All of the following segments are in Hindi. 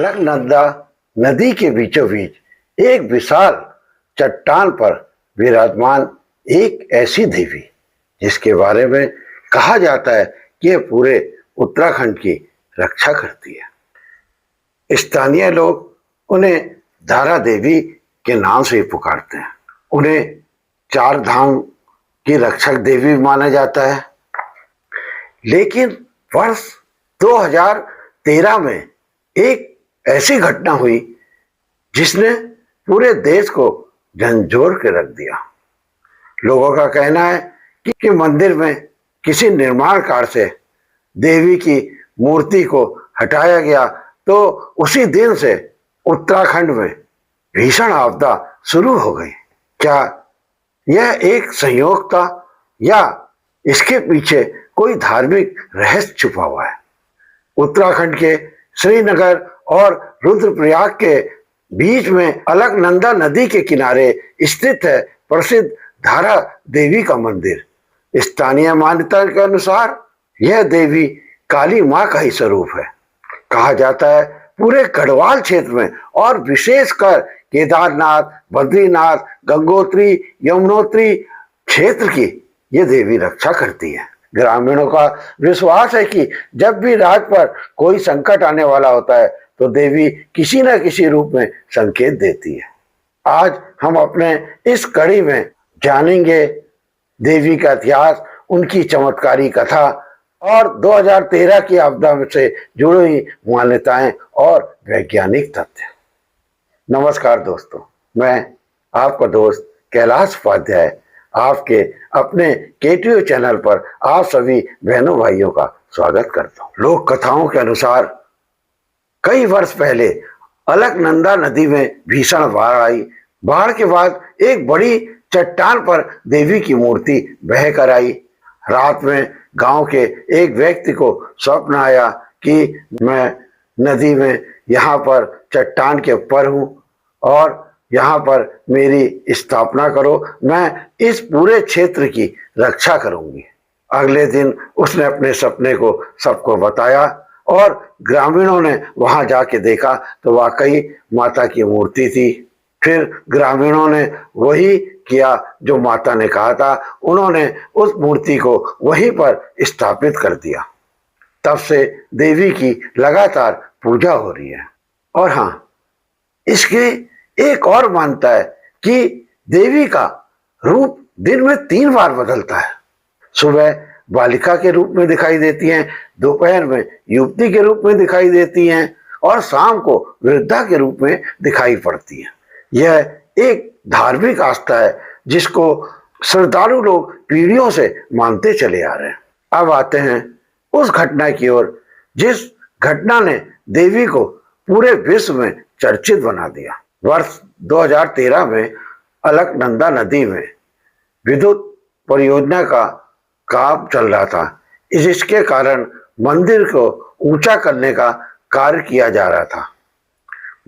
अलकनंदा नदी के बीचों बीच एक विशाल चट्टान पर विराजमान एक ऐसी देवी जिसके बारे में कहा जाता है कि यह पूरे उत्तराखंड की रक्षा करती है। स्थानीय लोग उन्हें धारा देवी के नाम से पुकारते हैं। उन्हें चार धाम की रक्षक देवी माना जाता है। लेकिन वर्ष 2013 में एक ऐसी घटना हुई जिसने पूरे देश को झंझोर के रख दिया। लोगों का कहना है कि मंदिर में किसी निर्माण कार्य से देवी की मूर्ति को हटाया गया तो उसी दिन से उत्तराखंड में भीषण आपदा शुरू हो गई। क्या यह एक संयोग था या इसके पीछे कोई धार्मिक रहस्य छुपा हुआ है? उत्तराखंड के श्रीनगर और रुद्रप्रयाग के बीच में अलकनंदा नदी के किनारे स्थित है प्रसिद्ध धारा देवी का मंदिर। स्थानीय मान्यता के अनुसार यह देवी काली मां का ही स्वरूप है। कहा जाता है पूरे गढ़वाल क्षेत्र में और विशेषकर केदारनाथ, बद्रीनाथ, गंगोत्री, यमुनोत्री क्षेत्र की यह देवी रक्षा करती है। ग्रामीणों का विश्वास है कि जब भी राज्य पर कोई संकट आने वाला होता है तो देवी किसी न किसी रूप में संकेत देती है। आज हम अपने इस कड़ी में जानेंगे देवी का इतिहास, उनकी चमत्कारी कथा और 2013 की आपदा से जुड़ी हुई मान्यताएं और वैज्ञानिक तथ्य। नमस्कार दोस्तों, मैं आपका दोस्त कैलाश उपाध्याय आपके अपने केटीओ चैनल पर आप सभी बहनों भाइयों का स्वागत करता हूँ। लोक कथाओं के अनुसार कई वर्ष पहले अलकनंदा नदी में भीषण बाढ़ आई। बाढ़ के बाद एक बड़ी चट्टान पर देवी की मूर्ति बह कर आई। रात में गांव के एक व्यक्ति को स्वप्न आया कि मैं नदी में यहाँ पर चट्टान के ऊपर हूँ और यहाँ पर मेरी स्थापना करो, मैं इस पूरे क्षेत्र की रक्षा करूंगी। अगले दिन उसने अपने सपने को सबको बताया और ग्रामीणों ने वहां जाके देखा तो वाकई माता की मूर्ति थी। फिर ग्रामीणों ने वही किया जो माता ने कहा था। उन्होंने उस मूर्ति को वहीं पर स्थापित कर दिया। तब से देवी की लगातार पूजा हो रही है। और हाँ, इसकी एक और मान्यता है कि देवी का रूप दिन में 3 बार बदलता है। सुबह बालिका के रूप में दिखाई देती हैं, दोपहर में युवती के रूप में दिखाई देती हैं और शाम को वृद्धा के रूप में दिखाई पड़ती हैं। यह एक धार्मिक आस्था है जिसको श्रद्धालु लोग पीढ़ियों से मानते चले आ रहे हैं। अब आते हैं उस घटना की ओर जिस घटना ने देवी को पूरे विश्व में चर्चित बना दिया। वर्ष 2013 में अलकनंदा नदी में विद्युत परियोजना का काम चल रहा था। इसके कारण मंदिर को ऊंचा करने का कार्य किया जा रहा था।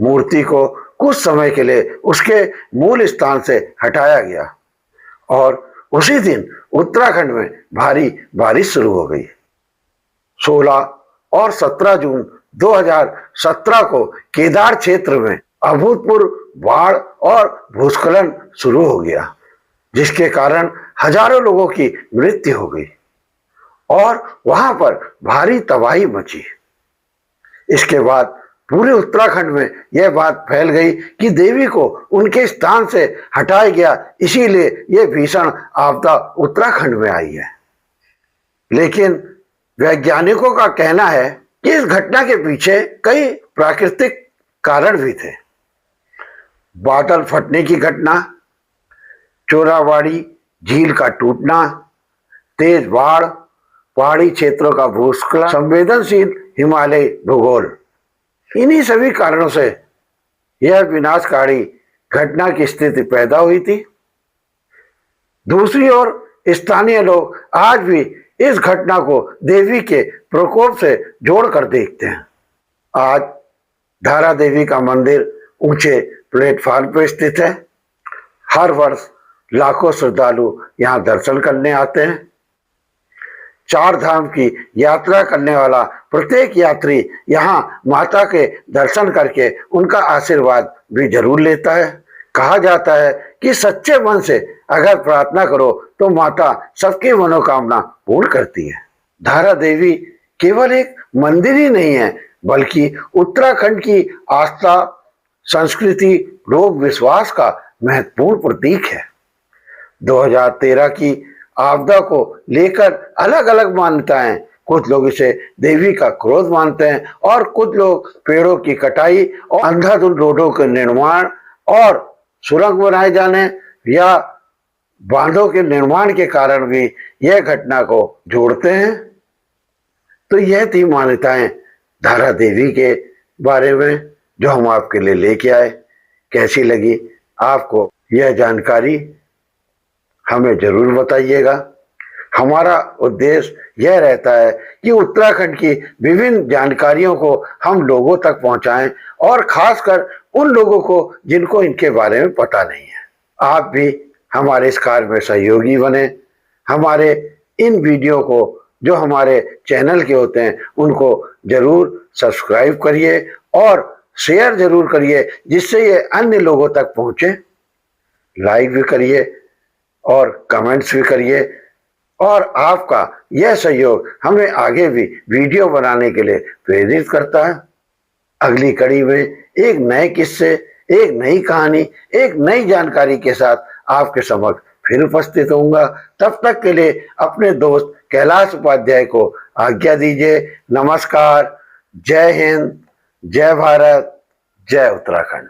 मूर्ति को कुछ समय के लिए उसके मूल स्थान से हटाया गया और उसी दिन उत्तराखंड में भारी बारिश शुरू हो गई। 16 और 17 जून 2017 को केदार क्षेत्र में अभूतपूर्व बाढ़ और भूस्खलन शुरू हो गया, जिसके कारण हजारों लोगों की मृत्यु हो गई और वहां पर भारी तबाही मची। इसके बाद पूरे उत्तराखंड में यह बात फैल गई कि देवी को उनके स्थान से हटाया गया, इसीलिए यह भीषण आपदा उत्तराखंड में आई है। लेकिन वैज्ञानिकों का कहना है कि इस घटना के पीछे कई प्राकृतिक कारण भी थे। बादल फटने की घटना, चोरावाड़ी झील का टूटना, तेज बाढ़, पहाड़ी क्षेत्रों का भूस्खलन, संवेदनशील हिमालय भूगोल, इन्हीं सभी कारणों से यह विनाशकारी घटना की स्थिति पैदा हुई थी। दूसरी ओर स्थानीय लोग आज भी इस घटना को देवी के प्रकोप से जोड़कर देखते हैं। आज धारा देवी का मंदिर ऊंचे प्लेटफॉर्म पर स्थित है। हर वर्ष लाखों श्रद्धालु यहाँ दर्शन करने आते हैं। 4 धाम की यात्रा करने वाला प्रत्येक यात्री यहाँ माता के दर्शन करके उनका आशीर्वाद भी जरूर लेता है। कहा जाता है कि सच्चे मन से अगर प्रार्थना करो तो माता सबकी मनोकामना पूर्ण करती है। धारा देवी केवल एक मंदिर ही नहीं है, बल्कि उत्तराखंड की आस्था, संस्कृति, लोक विश्वास का महत्वपूर्ण प्रतीक है। 2013 की आपदा को लेकर अलग अलग मान्यताएं, कुछ लोग इसे देवी का क्रोध मानते हैं और कुछ लोग पेड़ों की कटाई और अंधाधुंध रोडों के निर्माण और सुरंग बनाए जाने या बांधों के निर्माण के कारण भी यह घटना को जोड़ते हैं। तो यह थी मान्यताएं धारा देवी के बारे में जो हम आपके लिए लेके आए। कैसी लगी आपको यह जानकारी हमें जरूर बताइएगा। हमारा उद्देश्य यह रहता है कि उत्तराखंड की विभिन्न जानकारियों को हम लोगों तक पहुंचाएं और खासकर उन लोगों को जिनको इनके बारे में पता नहीं है। आप भी हमारे इस कार्य में सहयोगी बने। हमारे इन वीडियो को जो हमारे चैनल के होते हैं उनको जरूर सब्सक्राइब करिए और शेयर जरूर करिए, जिससे ये अन्य लोगों तक पहुंचे। लाइक भी करिए और कमेंट्स भी करिए, और आपका यह सहयोग हमें आगे भी वीडियो बनाने के लिए प्रेरित करता है। अगली कड़ी में एक नए किस्से, एक नई कहानी, एक नई जानकारी के साथ आपके समक्ष फिर उपस्थित होऊंगा। तब तक के लिए अपने दोस्त कैलाश उपाध्याय को आज्ञा दीजिए। नमस्कार। जय हिंद, जय भारत, जय उत्तराखंड।